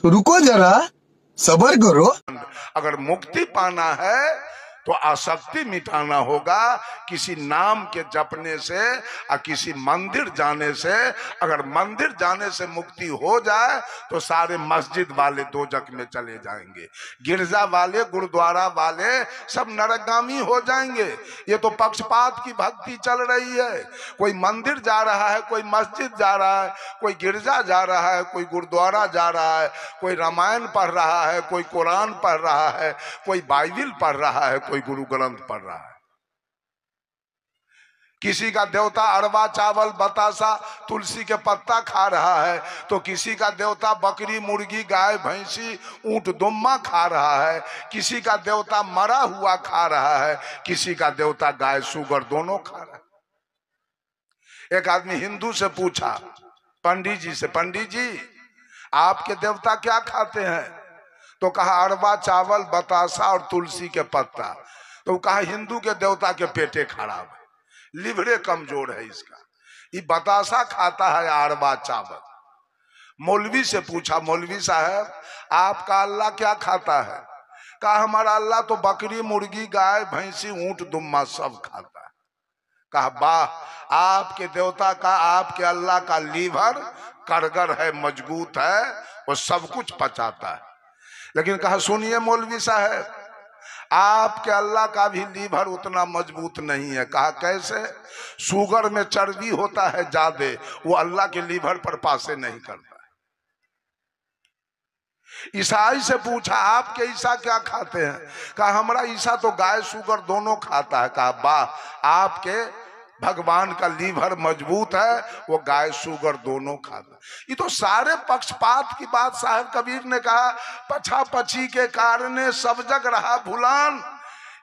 तो रुको जरा, सब्र करो। अगर मुक्ति पाना है तो आसक्ति मिटाना होगा। किसी नाम के जपने से और किसी मंदिर जाने से, अगर मंदिर जाने से मुक्ति हो जाए तो सारे मस्जिद वाले दोजख में चले जाएंगे, गिरजा वाले गुरुद्वारा वाले सब नरकगामी हो जाएंगे। ये तो पक्षपात की भक्ति चल रही है। कोई मंदिर जा रहा है, कोई मस्जिद जा रहा है, कोई गिरजा जा रहा है, कोई गुरुद्वारा जा रहा है, कोई रामायण पढ़ रहा है, कोई कुरान पढ़ रहा है, कोई बाइबिल पढ़ रहा है, कोई गुरु ग्रंथ पढ़ रहा है। किसी का देवता अरवा चावल बतासा तुलसी के पत्ता खा रहा है, तो किसी का देवता बकरी मुर्गी गाय भैंसी ऊंट दुम्मा खा रहा है, किसी का देवता मरा हुआ खा रहा है, किसी का देवता गाय सुगर दोनों खा रहा है। एक आदमी हिंदू से पूछा पंडित जी से, पंडित जी आपके देवता क्या खाते हैं? तो कहा अरवा चावल बतासा और तुलसी के पत्ता। तो कहा हिंदू के देवता के पेटे खराब है, लिवरे कमजोर है इसका, ये बतासा खाता है अरवा चावल। मौलवी से पूछा, मौलवी साहब आपका अल्लाह क्या खाता है? कहा हमारा अल्लाह तो बकरी मुर्गी गाय भैंसी ऊंट दुम्मा सब खाता है। कहा वाह, आपके देवता का आपके अल्लाह का लीवर करगर है, मजबूत है, वो सब कुछ पचाता है। लेकिन कहा सुनिए मौलवी साहब, आपके अल्लाह का भी लीवर उतना मजबूत नहीं है। कहा कैसे? शुगर में चर्बी होता है ज्यादा, वो अल्लाह के लीवर पर पासे नहीं करता है। ईसाई से पूछा आपके ईसा क्या खाते हैं? कहा हमारा ईसा तो गाय शुगर दोनों खाता है। कहा वाह, आपके भगवान का लीवर मजबूत है, वो गाय शुगर दोनों खाता। ये तो सारे पक्षपात की बात। साहब कबीर ने कहा पछा पछी के कारण सब जग रहा भुलान।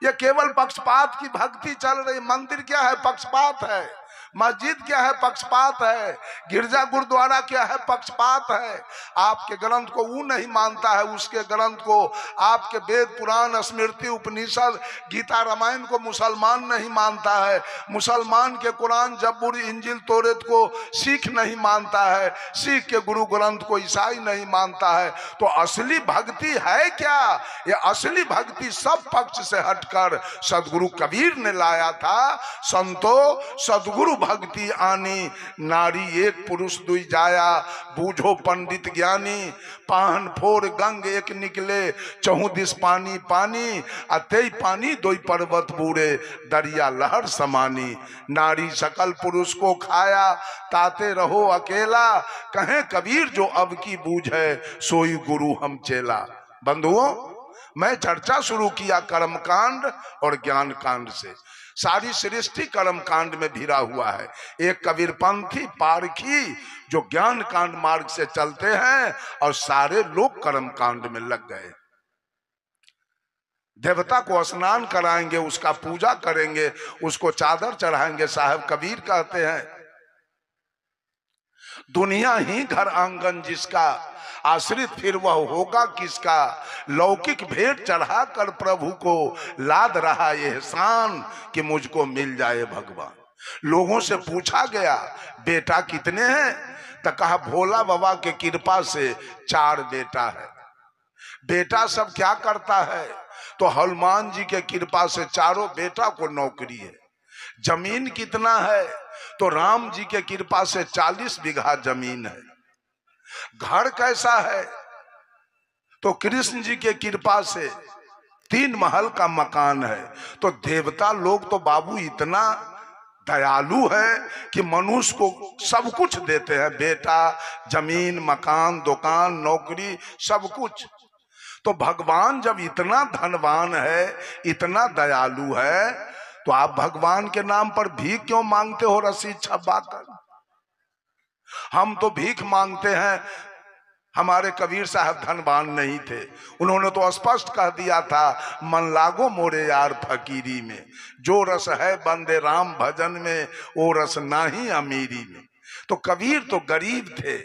ये केवल पक्षपात की भक्ति चल रही। मंदिर क्या है? पक्षपात है। मस्जिद क्या है? पक्षपात है। गिरजा गुरुद्वारा क्या है? पक्षपात है। आपके ग्रंथ को वो नहीं मानता है, उसके ग्रंथ को, आपके वेद पुराण स्मृति उपनिषद गीता रामायण को मुसलमान नहीं मानता है। मुसलमान के कुरान जब्बूर इंजिल तोरेत को सिख नहीं मानता है, सिख के गुरु ग्रंथ को ईसाई नहीं मानता है। तो असली भक्ति है क्या? ये असली भक्ति सब पक्ष से हटकर सदगुरु कबीर ने लाया था। संतो सदगुरु भक्ति आनी, नारी एक पुरुष दुई जाया, बूझो पंडित ज्ञानी। पाहन फोर गंग एक निकले, चहु दिस पानी पानी, अतई पानी दोई पर्वत बूढ़े, दरिया लहर समानी। नारी सकल पुरुष को खाया, ताते रहो अकेला, कहें कबीर जो अब की बूझ है, सोई गुरु हम चेला। बंधुओं, मैं चर्चा शुरू किया कर्मकांड और ज्ञान कांड से। सारी सृष्टि कर्म कांड में भिड़ा हुआ है। एक कबीरपंथी पारखी जो ज्ञान कांड मार्ग से चलते हैं और सारे लोग कर्म कांड में लग गए। देवता को स्नान कराएंगे, उसका पूजा करेंगे, उसको चादर चढ़ाएंगे। साहब कबीर कहते हैं दुनिया ही घर आंगन जिसका, आश्रित फिर वह होगा किसका। लौकिक भेंट चढ़ा कर प्रभु को, लाद रहा एहसान कि मुझको मिल जाए भगवान। लोगों से पूछा गया बेटा कितने हैं? तो कहा भोला बाबा के कृपा से 4 बेटा है। बेटा सब क्या करता है? तो हनुमान जी के कृपा से चारों बेटा को नौकरी है। जमीन कितना है? तो राम जी के कृपा से 40 बीघा जमीन है। घर कैसा है? तो कृष्ण जी के कृपा से 3 महल का मकान है। तो देवता लोग तो बाबू इतना दयालु है कि मनुष्य को सब कुछ देते हैं, बेटा, जमीन, मकान, दुकान, नौकरी, सब कुछ। तो भगवान जब इतना धनवान है, इतना दयालु है, तो आप भगवान के नाम पर भीख क्यों मांगते हो रस्सी छपाकर? हम तो भीख मांगते हैं। हमारे कबीर साहब धनवान नहीं थे। उन्होंने तो स्पष्ट कह दिया था मन लागो मोरे यार फकीरी में, जो रस है बंदे राम भजन में, वो रस नाही अमीरी में। तो कबीर तो गरीब थे,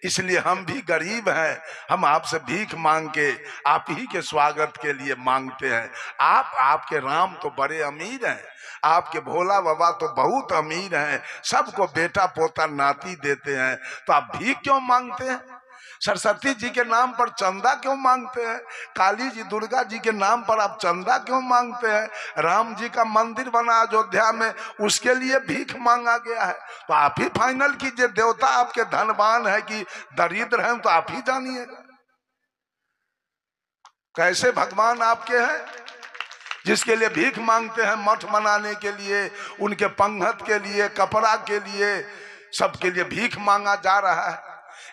इसलिए हम भी गरीब हैं। हम आपसे भीख मांग के आप ही के स्वागत के लिए मांगते हैं। आपके राम तो बड़े अमीर हैं, आपके भोला बाबा तो बहुत अमीर हैं, सबको बेटा पोता नाती देते हैं, तो आप भीख क्यों मांगते हैं? सरस्वती जी के नाम पर चंदा क्यों मांगते हैं? काली जी दुर्गा जी के नाम पर आप चंदा क्यों मांगते हैं? राम जी का मंदिर बना अयोध्या में, उसके लिए भीख मांगा गया है। तो आप ही फाइनल कीजिए, देवता आपके धनवान है कि दरिद्र हैं, तो आप ही जानिएगा कैसे भगवान आपके हैं। जिसके लिए भीख मांगते हैं, मठ बनाने के लिए, उनके पंगत के लिए, कपड़ा के लिए, सबके लिए भीख मांगा जा रहा है।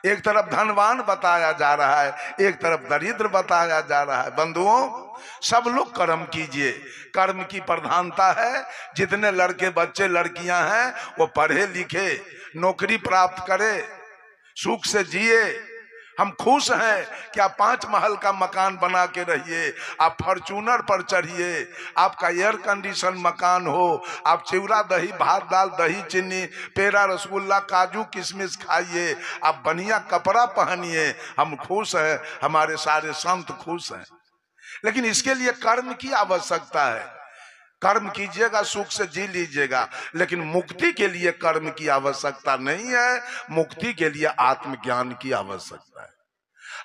एक तरफ धनवान बताया जा रहा है, एक तरफ दरिद्र बताया जा रहा है। बंधुओं, सब लोग कर्म कीजिए, कर्म की प्रधानता है। जितने लड़के बच्चे लड़कियां हैं वो पढ़े लिखे, नौकरी प्राप्त करे, सुख से जिए। हम खुश हैं कि आप 5 महल का मकान बना के रहिए, आप फॉर्च्यूनर पर चढ़िए, आपका एयर कंडीशन मकान हो, आप चिवड़ा दही भात दाल दही चीनी पेड़ा रसगुल्ला काजू किशमिश खाइए, आप बढ़िया कपड़ा पहनिए। हम खुश हैं, हमारे सारे संत खुश हैं। लेकिन इसके लिए कर्म की आवश्यकता है। कर्म कीजिएगा, सुख से जी लीजिएगा, लेकिन मुक्ति के लिए कर्म की आवश्यकता नहीं है। मुक्ति के लिए आत्मज्ञान की आवश्यकता है।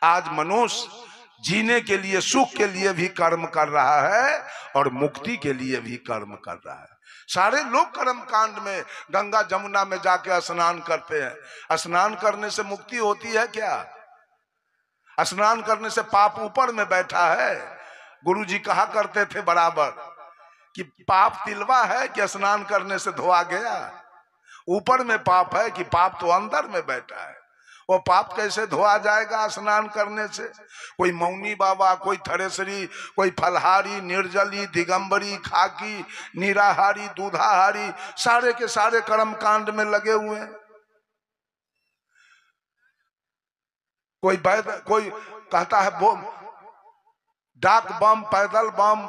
आज मनुष्य जीने के लिए, सुख के लिए भी कर्म कर रहा है और मुक्ति के लिए भी कर्म कर रहा है। सारे लोग कर्म कांड में गंगा जमुना में जाके स्नान करते हैं। स्नान करने से मुक्ति होती है क्या? स्नान करने से पाप ऊपर में बैठा है। गुरुजी कहा करते थे बराबर कि पाप तिलवा है कि स्नान करने से धोआ गया। ऊपर में पाप है कि पाप तो अंदर में बैठा है। वो पाप कैसे धोआ जाएगा स्नान करने से? कोई मौनी बाबा, कोई थरेसरी, कोई फलहारी, निर्जली, दिगंबरी, खाकी, निराहारी, दूधाहारी, सारे के सारे कर्म कांड में लगे हुए हैं। कोई कहता है डाक बम, पैदल बम,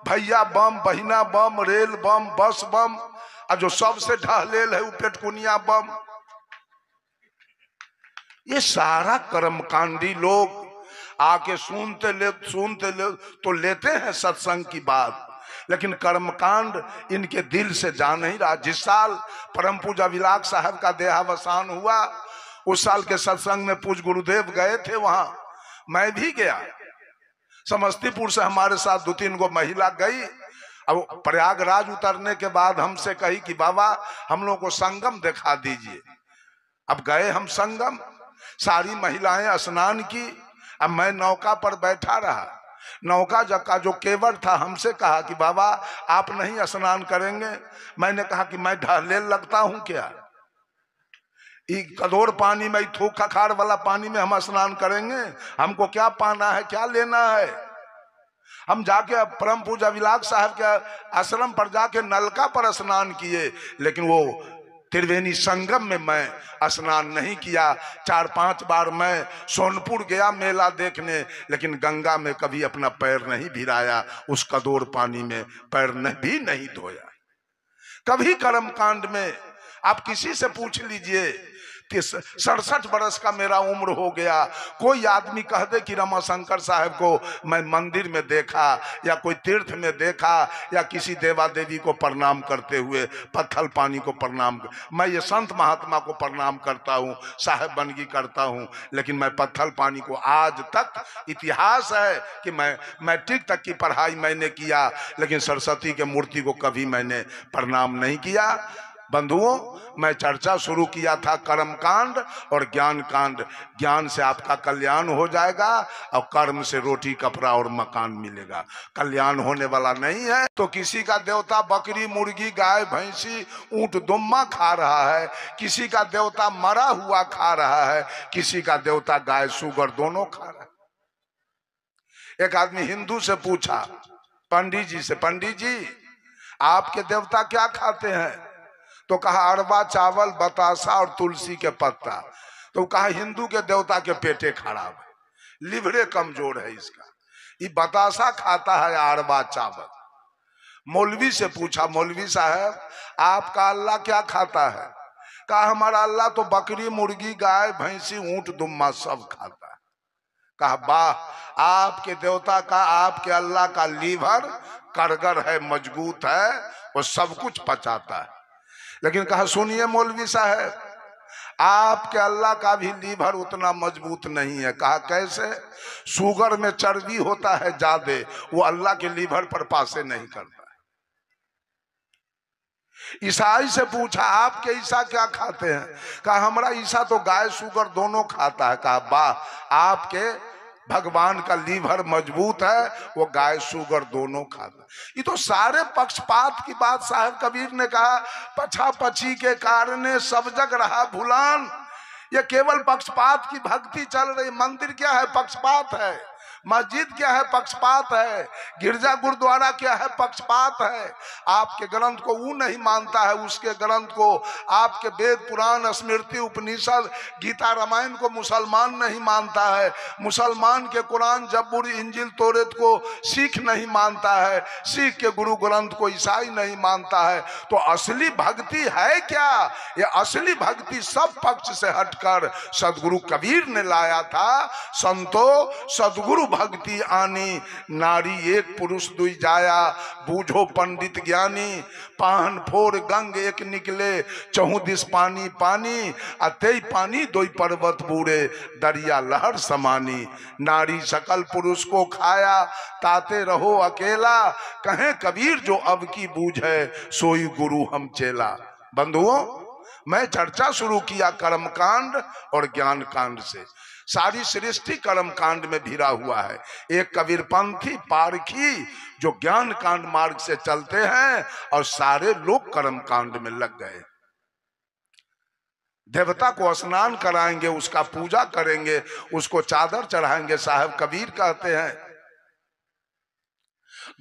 भैया बम, बहिना बम, रेल बम, बस बम, और जो सबसे ढहलेल है वो पेटकुनिया बम। ये सारा कर्मकांडी लोग आके सुनते ले तो लेते हैं सत्संग की बात, लेकिन कर्मकांड इनके दिल से जा नहीं रहा। जिस साल परम पूजा विलास साहब का देहावसान हुआ, उस साल के सत्संग में पूज्य गुरुदेव गए थे, वहां मैं भी गया। समस्तीपुर से हमारे साथ 2-3 गो महिला गई। अब प्रयागराज उतरने के बाद हमसे कही कि बाबा हम लोग को संगम दिखा दीजिए। अब गए हम संगम, सारी महिलाएं स्नान की, अब मैं नौका पर बैठा रहा। नौका का जो केवट था हमसे कहा कि बाबा आप नहीं स्नान करेंगे? मैंने कहा कि मैं ढहलेल लगता हूं क्या? कदोर पानी में, थूक खखाड़ वाला पानी में हम स्नान करेंगे? हमको क्या पाना है, क्या लेना है? हम जाके परम पूजा विलास साहब के आश्रम पर जाके नलका पर स्नान किए, लेकिन वो त्रिवेणी संगम में मैं स्नान नहीं किया। 4-5 बार मैं सोनपुर गया मेला देखने, लेकिन गंगा में कभी अपना पैर नहीं भिराया, उस कदोर पानी में पैर भी नहीं धोया। कभी कर्म कांड में आप किसी से पूछ लीजिए, 67 बरस का मेरा उम्र हो गया, कोई आदमी कह दे कि रमाशंकर साहब को मैं मंदिर में देखा या कोई तीर्थ में देखा या किसी देवा देवी को प्रणाम करते हुए, पत्थल पानी को प्रणाम, मैं ये संत महात्मा को प्रणाम करता हूँ, साहेब बनगी करता हूँ, लेकिन मैं पत्थल पानी को आज तक, इतिहास है कि मैं मैट्रिक तक की पढ़ाई मैंने किया, लेकिन सरस्वती के मूर्ति को कभी मैंने प्रणाम नहीं किया। बंधुओं, मैं चर्चा शुरू किया था कर्म कांड और ज्ञान कांड। ज्ञान से आपका कल्याण हो जाएगा और कर्म से रोटी कपड़ा और मकान मिलेगा। कल्याण होने वाला नहीं है तो किसी का देवता बकरी मुर्गी गाय भैंसी ऊंट दुम्मा खा रहा है, किसी का देवता मरा हुआ खा रहा है, किसी का देवता गाय सुगर दोनों खा रहा है। एक आदमी हिंदू से पूछा पंडित जी से, पंडित जी आपके देवता क्या खाते हैं? तो कहा अरवा चावल बतासा और तुलसी के पत्ता। तो कहा हिंदू के देवता के पेटे खराब है, लिवरे कमजोर है इसका, ये बतासा खाता है अरवा चावल। मौलवी से पूछा, मौलवी साहब आपका अल्लाह क्या खाता है? कहा हमारा अल्लाह तो बकरी मुर्गी गाय भैंसी ऊंट दुम्मा सब खाता है। कहा वाह, आपके देवता का, आपके अल्लाह का लीवर कारगर है, मजबूत है, वो सब कुछ पचाता है। लेकिन कहा सुनिए मौलवी साहब, आपके अल्लाह का भी लीवर उतना मजबूत नहीं है। कहा कैसे? शुगर में चर्बी होता है ज्यादा, वो अल्लाह के लीवर पर पासे नहीं करता। ईसाई से पूछा आपके ईसा क्या खाते हैं? कहा हमारा ईसा तो गाय शुगर दोनों खाता है। कहा वाह, आपके भगवान का लीवर मजबूत है, वो गाय शुगर दोनों खाता। ये तो सारे पक्षपात की बात साहब कबीर ने कहा, पछा पछी के कारण सब जग रहा भुलान। ये केवल पक्षपात की भक्ति चल रही। मंदिर क्या है? पक्षपात है। मस्जिद क्या है? पक्षपात है। गिरजा गुरुद्वारा क्या है? पक्षपात है। आपके ग्रंथ को वो नहीं मानता है, उसके ग्रंथ को, आपके वेद पुराण स्मृति उपनिषद गीता रामायण को मुसलमान नहीं मानता है। मुसलमान के कुरान जब्बूर इंजिल तोरेत को सिख नहीं मानता है। सिख के गुरु ग्रंथ को ईसाई नहीं मानता है। तो असली भक्ति है क्या? ये असली भक्ति सब पक्ष से हटकर सदगुरु कबीर ने लाया था। संतो सदगुरु भक्ति आनी, नारी एक पुरुष दुई जाया, बूझो पंडित ज्ञानी। पाहन फोर गंग एक निकले, चहु दिस पानी पानी, अतई पानी दोई पर्वत बूढ़े, दरिया लहर समानी। नारी सकल पुरुष को खाया, ताते रहो अकेला, कहें कबीर जो अब की बूझ है, सोई गुरु हम चेला। बंधुओं, मैं चर्चा शुरू किया कर्मकांड और ज्ञान कांड से। सारी सृष्टि कर्म कांड में भिरा हुआ है। एक कबीरपंथी पारखी जो ज्ञान कांड मार्ग से चलते हैं, और सारे लोग कर्म कांड में लग गए। देवता को स्नान कराएंगे, उसका पूजा करेंगे, उसको चादर चढ़ाएंगे। साहब कबीर कहते हैं,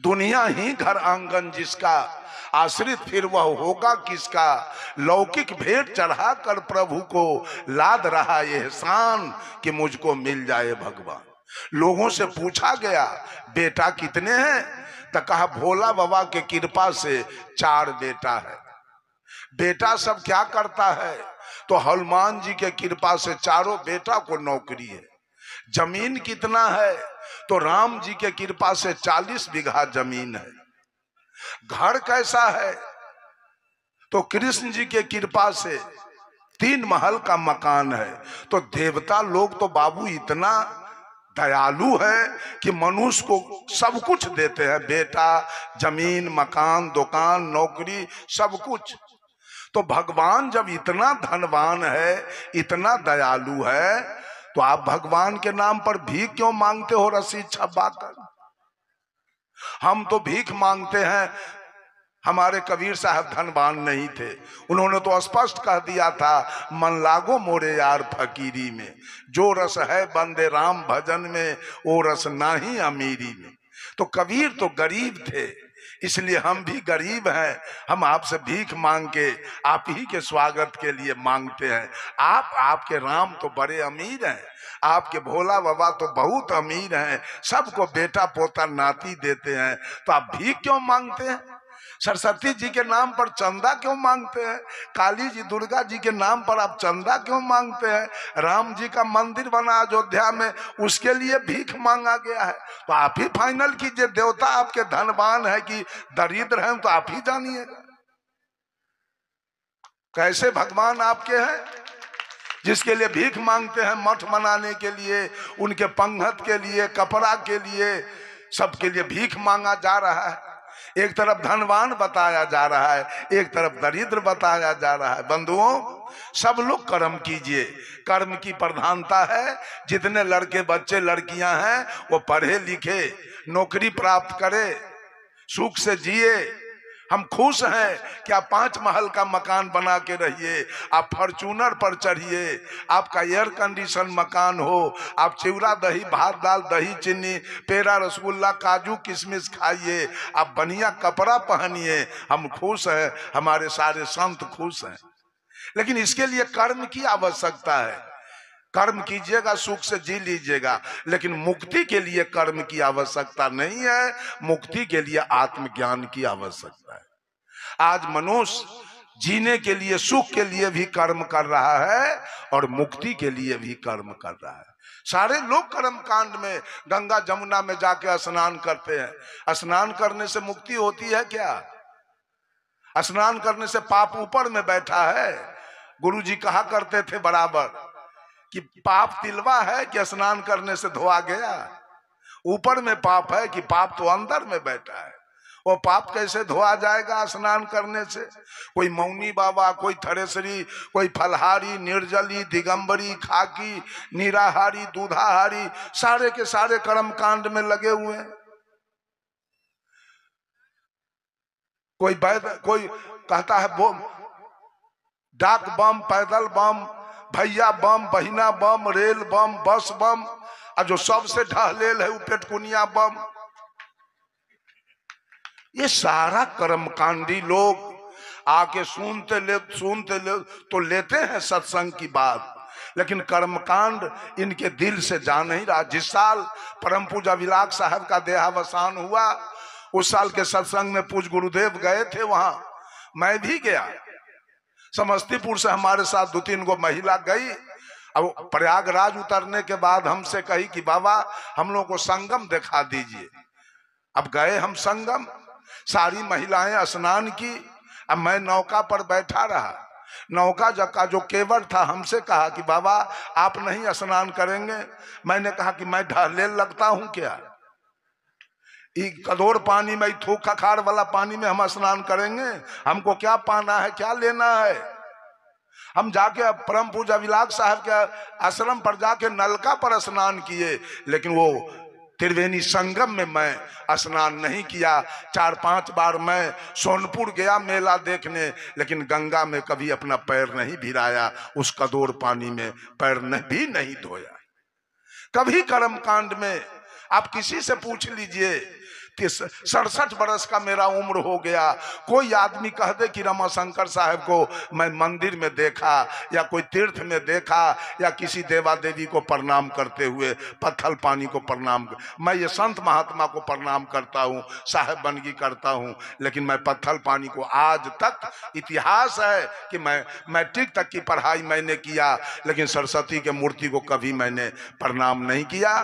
दुनिया ही घर आंगन जिसका, आश्रित फिर वह होगा किसका। लौकिक भेंट चढ़ा कर प्रभु को, लाद रहा एहसान कि मुझको मिल जाए भगवान। लोगों से पूछा गया बेटा कितने हैं? तो कहा भोला बाबा के कृपा से 4 बेटा है। बेटा सब क्या करता है? तो हनुमान जी के कृपा से चारों बेटा को नौकरी है। जमीन कितना है? तो राम जी के कृपा से 40 बीघा जमीन है। घर कैसा है? तो कृष्ण जी के कृपा से 3 महल का मकान है। तो देवता लोग तो बाबू इतना दयालु है कि मनुष्य को सब कुछ देते हैं, बेटा, जमीन, मकान, दुकान, नौकरी, सब कुछ। तो भगवान जब इतना धनवान है, इतना दयालु है, तो आप भगवान के नाम पर भीख क्यों मांगते हो रस्सी छपाकर? हम तो भीख मांगते हैं। हमारे कबीर साहब धनवान नहीं थे। उन्होंने तो स्पष्ट कह दिया था, मन लागो मोरे यार फकीरी में, जो रस है बंदे राम भजन में, वो रस नाही अमीरी में। तो कबीर तो गरीब थे, इसलिए हम भी गरीब हैं। हम आपसे भीख मांग के आप ही के स्वागत के लिए मांगते हैं। आपके राम तो बड़े अमीर हैं, आपके भोला बाबा तो बहुत अमीर हैं, सबको बेटा पोता नाती देते हैं। तो आप भीख क्यों मांगते हैं? सरस्वती जी के नाम पर चंदा क्यों मांगते हैं? काली जी, दुर्गा जी के नाम पर आप चंदा क्यों मांगते हैं? राम जी का मंदिर बना अयोध्या में, उसके लिए भीख मांगा गया है। तो आप ही फाइनल कीजिए, देवता आपके धनवान है कि दरिद्र हैं, तो आप ही जानिएगा कैसे भगवान आपके हैं। जिसके लिए भीख मांगते हैं, मठ बनाने के लिए, उनके पंगत के लिए, कपड़ा के लिए, सबके लिए भीख मांगा जा रहा है। एक तरफ धनवान बताया जा रहा है, एक तरफ दरिद्र बताया जा रहा है। बंधुओं, सब लोग कर्म कीजिए। कर्म की प्रधानता है। जितने लड़के बच्चे लड़कियां हैं वो पढ़े लिखे, नौकरी प्राप्त करे, सुख से जिए। हम खुश हैं कि आप 5 महल का मकान बना के रहिए, आप फॉर्च्यूनर पर चढ़िए, आपका एयर कंडीशन मकान हो, आप चिवड़ा दही भात दाल दही चीनी पेड़ा रसगुल्ला काजू किशमिश खाइए, आप बढ़िया कपड़ा पहनिए। हम खुश हैं, हमारे सारे संत खुश हैं। लेकिन इसके लिए कर्म की आवश्यकता है। कर्म कीजिएगा, सुख से जी लीजिएगा, लेकिन मुक्ति के लिए कर्म की आवश्यकता नहीं है। मुक्ति के लिए आत्मज्ञान की आवश्यकता है। आज मनुष्य जीने के लिए, सुख के लिए भी कर्म कर रहा है और मुक्ति के लिए भी कर्म कर रहा है। सारे लोग कर्म कांड में गंगा जमुना में जाके स्नान करते हैं। स्नान करने से मुक्ति होती है क्या? स्नान करने से पाप ऊपर में बैठा है। गुरुजी कहा करते थे बराबर कि पाप तिलवा है कि स्नान करने से धोआ गया। ऊपर में पाप है कि पाप तो अंदर में बैठा है। वो पाप कैसे धोआ जाएगा स्नान करने से? कोई मौनी बाबा, कोई थरेसरी, कोई फलहारी, निर्जली, दिगंबरी, खाकी, निराहारी, दूधाहारी, सारे के सारे कर्म कांड में लगे हुए हैं। कोई कोई कहता है डाक बम, पैदल बम, भैया बम, बहिना बम, रेल बम, बस बम, और जो सबसे ढहलेल है वो पेटकुनिया बम। ये सारा कर्मकांडी लोग आके सुनते ले तो लेते हैं सत्संग की बात, लेकिन कर्मकांड इनके दिल से जा नहीं रहा। जिस साल परम पूजा विलास साहब का देहावसान हुआ, उस साल के सत्संग में पूज्य गुरुदेव गए थे, वहां मैं भी गया। समस्तीपुर से हमारे साथ 2-3 गो महिला गई। अब प्रयागराज उतरने के बाद हमसे कही कि बाबा हम लोग को संगम दिखा दीजिए। अब गए हम संगम, सारी महिलाएं स्नान की। अब मैं नौका पर बैठा रहा। नौका का जो केवट था हमसे कहा कि बाबा आप नहीं स्नान करेंगे? मैंने कहा कि मैं ढहलेल लगता हूं क्या? कदोर पानी में, थूक खखार वाला पानी में हम स्नान करेंगे? हमको क्या पाना है, क्या लेना है? हम जाके परम पूजा विलास साहब के आश्रम पर जाके नलका पर स्नान किए, लेकिन वो त्रिवेणी संगम में मैं स्नान नहीं किया। 4-5 बार मैं सोनपुर गया मेला देखने, लेकिन गंगा में कभी अपना पैर नहीं भिराया, उस कदोर पानी में पैर भी नहीं धोया। कभी कर्म कांड में आप किसी से पूछ लीजिए, 67 बरस का मेरा उम्र हो गया, कोई आदमी कह दे कि रमाशंकर साहब को मैं मंदिर में देखा या कोई तीर्थ में देखा या किसी देवा देवी को प्रणाम करते हुए, पत्थल पानी को प्रणाम, मैं ये संत महात्मा को प्रणाम करता हूँ, साहेब बनगी करता हूँ, लेकिन मैं पत्थल पानी को आज तक, इतिहास है कि मैं मैट्रिक तक की पढ़ाई मैंने किया, लेकिन सरस्वती के मूर्ति को कभी मैंने प्रणाम नहीं किया।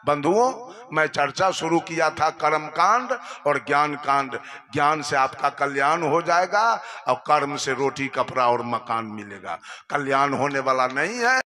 बंधुओं, मैं चर्चा शुरू किया था कर्म कांड और ज्ञान कांड। ज्ञान से आपका कल्याण हो जाएगा और कर्म से रोटी कपड़ा और मकान मिलेगा। कल्याण होने वाला नहीं है।